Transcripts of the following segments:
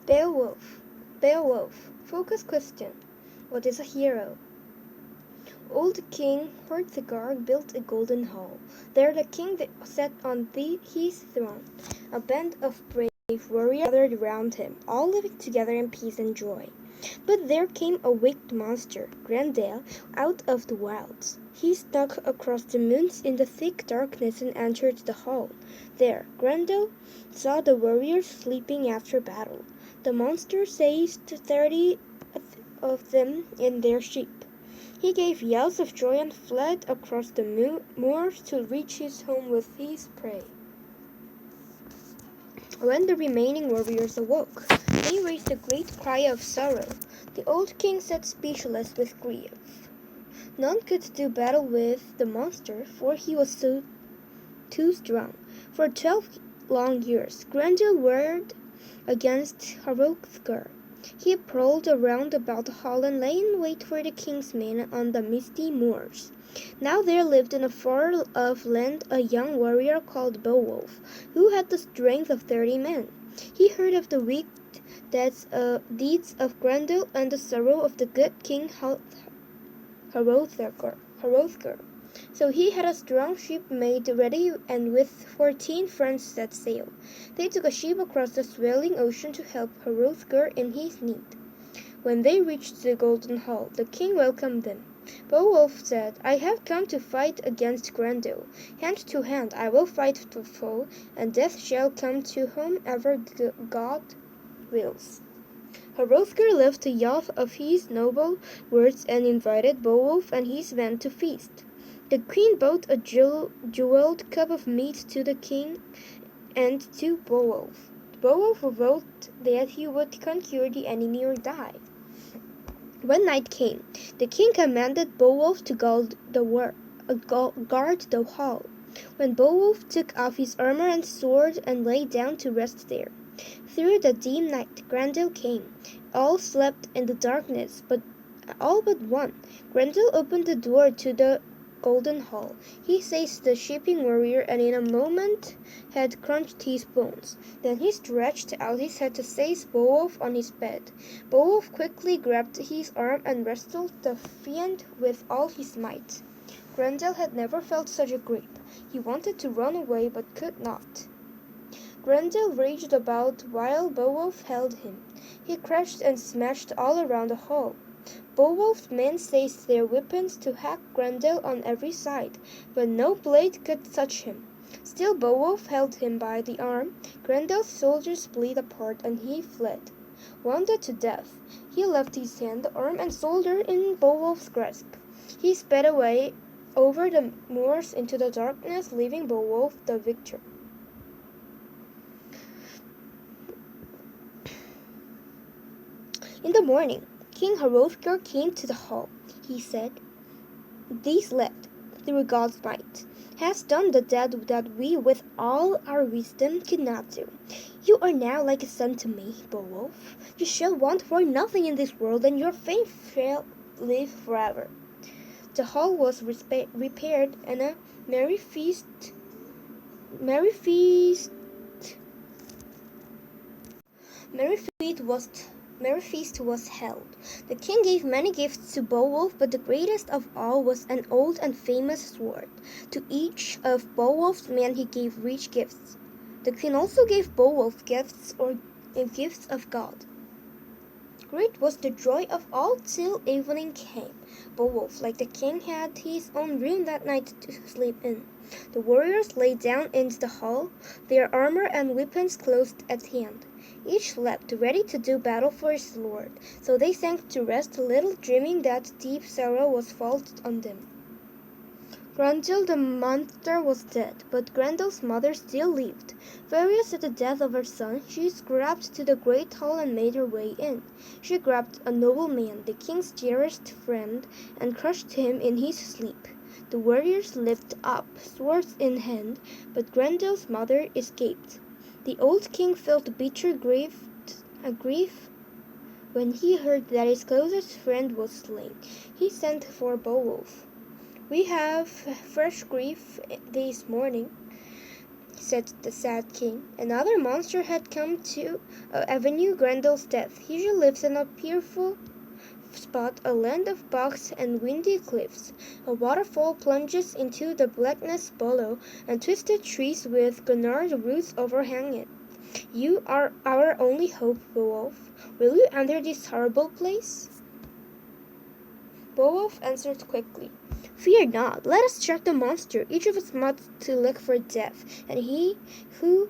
Beowulf. Beowulf. Focus question. What is a hero? Old King Hrothgar built a golden hall. There the king sat on his throne. A band of brave warriors gathered round him, all living together in peace and joy. But there came a wicked monster, Grendel, out of the wilds. He snuck across the moons in the thick darkness and entered the hall. There, Grendel saw the warriors sleeping after battle. The monster seized 30 of them in their sheep. He gave yells of joy and fled across the moors to reach his home with his prey. When the remaining warriors awoke, they raised a great cry of sorrow. The old king sat speechless with grief. None could do battle with the monster, for he was too strong. For 12 long years, Grendel warred against Hrothgar. He prowled around about the hall and lay in wait for the king's men on the misty moors. Now there lived in a far-off land a young warrior called Beowulf, who had the strength of 30 men. He heard of the wicked deeds of Grendel and the sorrow of the good king Hrothgar. So he had a strong ship made ready and with 14 friends set sail. They took a ship across the swelling ocean to help Hrothgar in his need. When they reached the Golden Hall, the king welcomed them. Beowulf said, "I have come to fight against Grendel. Hand to hand I will fight the foe, and death shall come to whomever God wills." Hrothgar loved the youth of his noble words and invited Beowulf and his men to feast. The queen brought a jeweled cup of meat to the king and to Beowulf. Beowulf vowed that he would conquer the enemy or die. When night came, the king commanded Beowulf to guard the hall. When Beowulf took off his armor and sword and lay down to rest there, through the dim night Grendel came. All slept in the darkness, but all but one. Grendel opened the door to the Golden Hall. He seized the sleeping warrior and in a moment had crunched his bones. Then he stretched out his head to seize Beowulf on his bed. Beowulf quickly grabbed his arm and wrestled the fiend with all his might. Grendel had never felt such a grip. He wanted to run away but could not. Grendel raged about while Beowulf held him. He crashed and smashed all around the hall. Beowulf's men seized their weapons to hack Grendel on every side, but no blade could touch him. Still Beowulf held him by the arm. Grendel's soldiers split apart and he fled. Wounded to death, he left his hand, arm, and shoulder in Beowulf's grasp. He sped away over the moors into the darkness, leaving Beowulf the victor. In the morning, King Hrothgar came to the hall. He said, "This lad, through God's might, has done the deed that we with all our wisdom could not do. You are now like a son to me, Beowulf. You shall want for nothing in this world, and your fame shall live forever." The hall was repaired, and a merry feast was held. The king gave many gifts to Beowulf, but the greatest of all was an old and famous sword. To each of Beowulf's men he gave rich gifts. The queen also gave Beowulf gifts of God. Great was the joy of all till evening came. Beowulf, like the king, had his own room that night to sleep in. The warriors lay down in the hall, their armor and weapons close at hand. Each slept, ready to do battle for his lord. So they sank to rest, little dreaming that deep sorrow was fallen on them. Grendel the monster was dead, but Grendel's mother still lived. Furious at the death of her son, she scrapped to the great hall and made her way in. She grabbed a nobleman, the king's dearest friend, and crushed him in his sleep. The warriors leaped up, swords in hand, but Grendel's mother escaped. The old king felt bitter grief when he heard that his closest friend was slain. He sent for Beowulf. "We have fresh grief this morning," said the sad king. Another monster had come to avenge Grendel's death. He lives in a fearful spot, a land of bogs and windy cliffs. A waterfall plunges into the blackness below, and twisted trees with gnarled roots overhang it. You are our only hope, Beowulf. Will you enter this horrible place? Beowulf answered quickly. Fear not, let us track the monster. Each of us must to look for death, and he who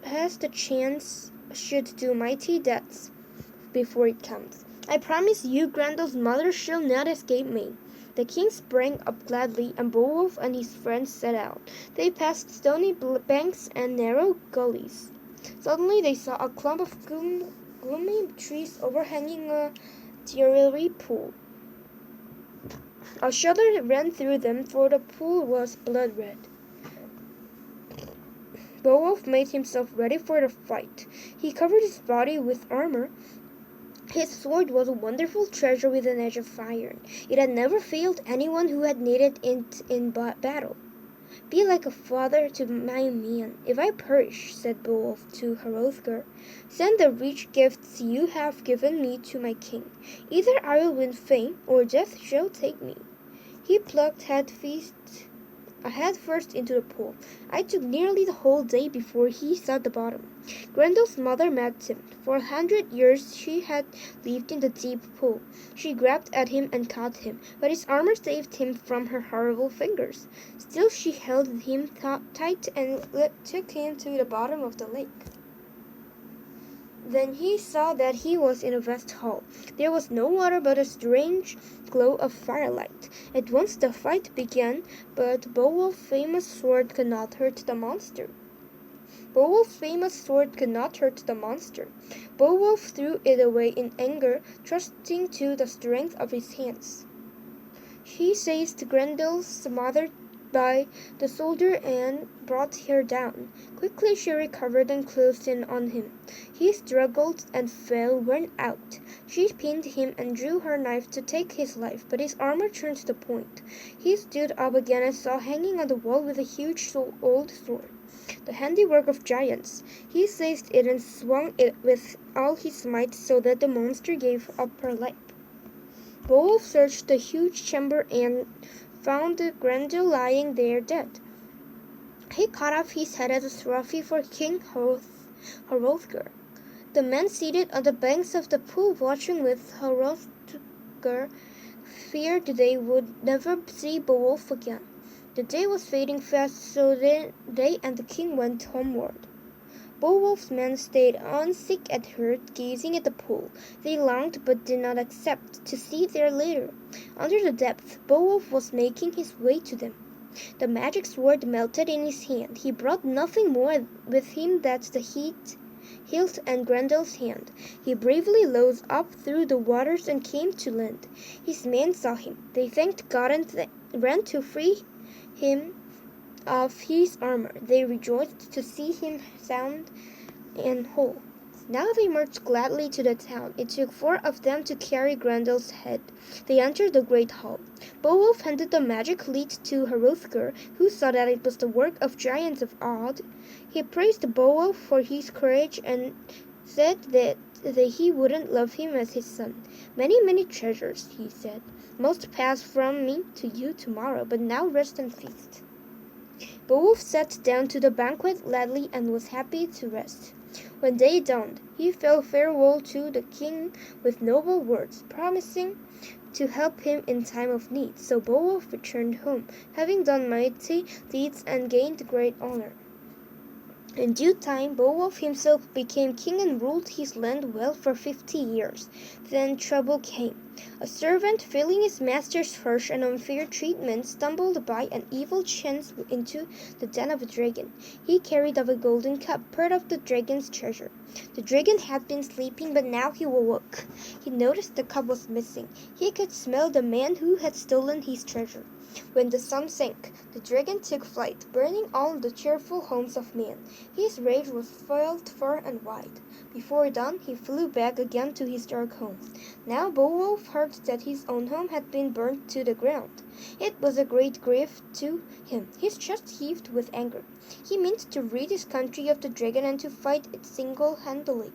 has the chance should do mighty deeds before it comes. I promise you, Grendel's mother shall not escape me. The king sprang up gladly, and Beowulf and his friends set out. They passed stony banks and narrow gullies. Suddenly they saw a clump of gloomy trees overhanging a dreary pool. A shudder ran through them, for the pool was blood red. Beowulf made himself ready for the fight. He covered his body with armor. His sword was a wonderful treasure with an edge of iron. It had never failed anyone who had needed it in battle. Be like a father to my man. If I perish, said Beowulf to Hrothgar, send the rich gifts you have given me to my king. Either I will win fame, or death shall take me. He plucked head first into the pool. I took nearly the whole day before he saw the bottom. Grendel's mother met him. For 100 years she had lived in the deep pool. She grabbed at him and caught him, but his armor saved him from her horrible fingers. Still she held him tight and took him to the bottom of the lake. Then he saw that he was in a vast hall. There was no water but a strange glow of firelight. At once the fight began, but Beowulf's famous sword could not hurt the monster. Beowulf threw it away in anger, trusting to the strength of his hands. He seized Grendel's mother by the shoulder and brought her down. Quickly she recovered and closed in on him. He struggled and fell, worn out. She pinned him and drew her knife to take his life, but his armor turned the point. He stood up again and saw hanging on the wall with a huge old sword, the handiwork of giants. He seized it and swung it with all his might so that the monster gave up her life. Beowulf searched the huge chamber and found Grendel lying there dead. He cut off his head as a trophy for King Hrothgar. The men seated on the banks of the pool watching with Hrothgar feared they would never see Beowulf again. The day was fading fast, so they and the king went homeward. Beowulf's men stayed on sick at heart, gazing at the pool. They longed but did not accept to see their leader. Under the depth, Beowulf was making his way to them. The magic sword melted in his hand. He brought nothing more with him than the hilt and Grendel's hand. He bravely rose up through the waters and came to land. His men saw him. They thanked God and ran to free him of his armor. They rejoiced to see him sound and whole. Now they marched gladly to the town. It took 4 of them to carry Grendel's head. They entered the great hall. Beowulf handed the magic lute to Hrothgar, who saw that it was the work of giants of old. He praised Beowulf for his courage and said that he wouldn't love him as his son. Many treasures, he said, must pass from me to you tomorrow, but now rest and feast. Beowulf sat down to the banquet gladly and was happy to rest. When day dawned, he fell farewell to the king with noble words, promising to help him in time of need. So Beowulf returned home, having done mighty deeds and gained great honor. In due time, Beowulf himself became king and ruled his land well for 50 years. Then trouble came. A servant, feeling his master's harsh and unfair treatment, stumbled by an evil chance into the den of a dragon. He carried off a golden cup, part of the dragon's treasure. The dragon had been sleeping, but now he awoke. He noticed the cup was missing. He could smell the man who had stolen his treasure. When the sun sank, the dragon took flight, burning all the cheerful homes of men. His rage was felt far and wide. Before dawn, he flew back again to his dark home. Now Beowulf heard that his own home had been burnt to the ground. It was a great grief to him. His chest heaved with anger. He meant to rid his country of the dragon and to fight it single-handedly.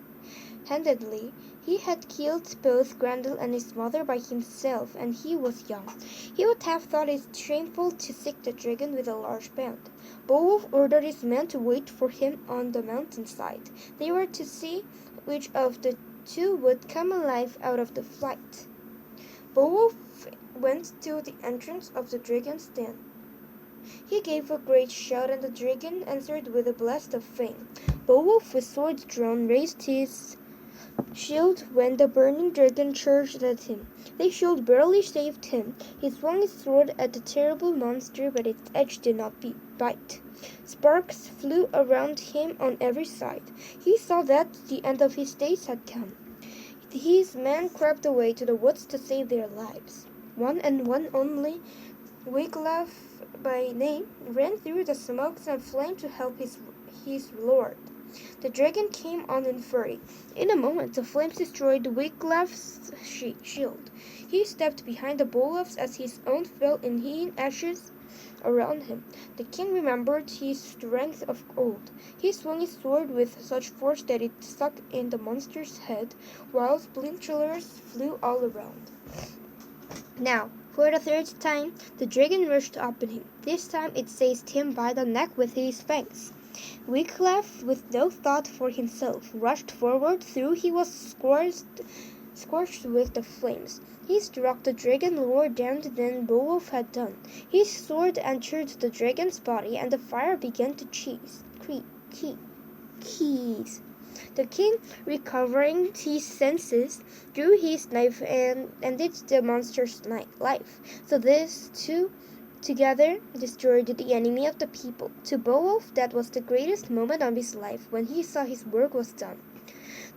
He had killed both Grendel and his mother by himself, and he was young. He would have thought it shameful to seek the dragon with a large band. Beowulf ordered his men to wait for him on the mountainside. They were to see which of the two would come alive out of the fight. Beowulf went to the entrance of the dragon's den. He gave a great shout, and the dragon answered with a blast of flame. Beowulf, with sword drawn, raised his shield when the burning dragon charged at him. The shield barely saved him. He swung his sword at the terrible monster, but its edge did not bite. Sparks flew around him on every side. He saw that the end of his days had come. His men crept away to the woods to save their lives. One and one only, Wiglaf by name, ran through the smokes and flames to help his lord. The dragon came on in fury. In a moment, the flames destroyed Wiglaf's shield. He stepped behind the Beowulf's as his own fell in ashes around him. The king remembered his strength of old. He swung his sword with such force that it stuck in the monster's head, while splinters flew all around. Now, for the third time, the dragon rushed upon him. This time it seized him by the neck with his fangs. Wiglaf, with no thought for himself, rushed forward, though he was scorched with the flames. He struck the dragon lower down than Beowulf had done. His sword entered the dragon's body, and the fire began to keys. The king, recovering his senses, drew his knife and ended the monster's life. So these two together destroyed the enemy of the people. To Beowulf, that was the greatest moment of his life, when he saw his work was done.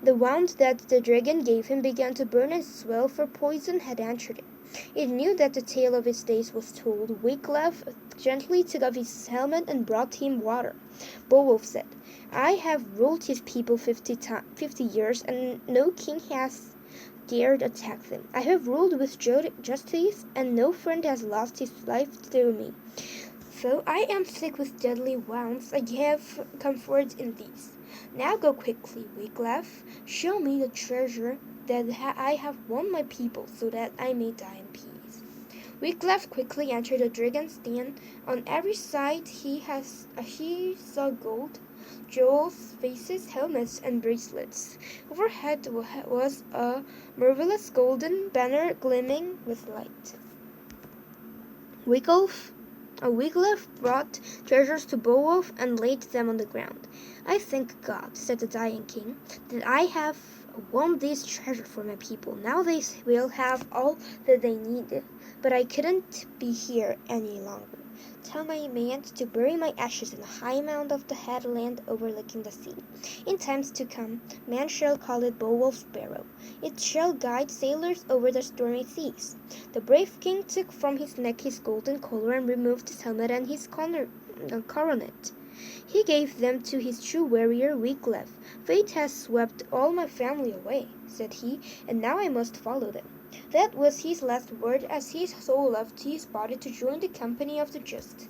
The wound that the dragon gave him began to burn and swell, for poison had entered it. It knew that the tale of its days was told. Wiglaf gently took off his helmet and brought him water. Beowulf said, "I have ruled his people 50 years, and no king has dared attack them. I have ruled with justice, and no friend has lost his life through me. Though I am sick with deadly wounds, I have comfort in these. Now go quickly, Wiglaf. Show me the treasure that I have won my people, so that I may die in peace." Wiglaf quickly entered the dragon's den. On every side he saw gold, jewels, vases, helmets, and bracelets. Overhead was a marvelous golden banner gleaming with light. Wiglaf brought treasures to Beowulf and laid them on the ground. "I thank God," said the dying king, "that I have won this treasure for my people. Now they will have all that they need. But I couldn't be here any longer. Tell my men to bury my ashes in a high mound of the headland overlooking the sea. In times to come, men shall call it Beowulf's Barrow. It shall guide sailors over the stormy seas." The brave king took from his neck his golden collar and removed his helmet and his coronet. He gave them to his true warrior Wiglaf. "Fate has swept all my family away," said he, "and now I must follow them." That was his last word, as his soul left his body to join the company of the just.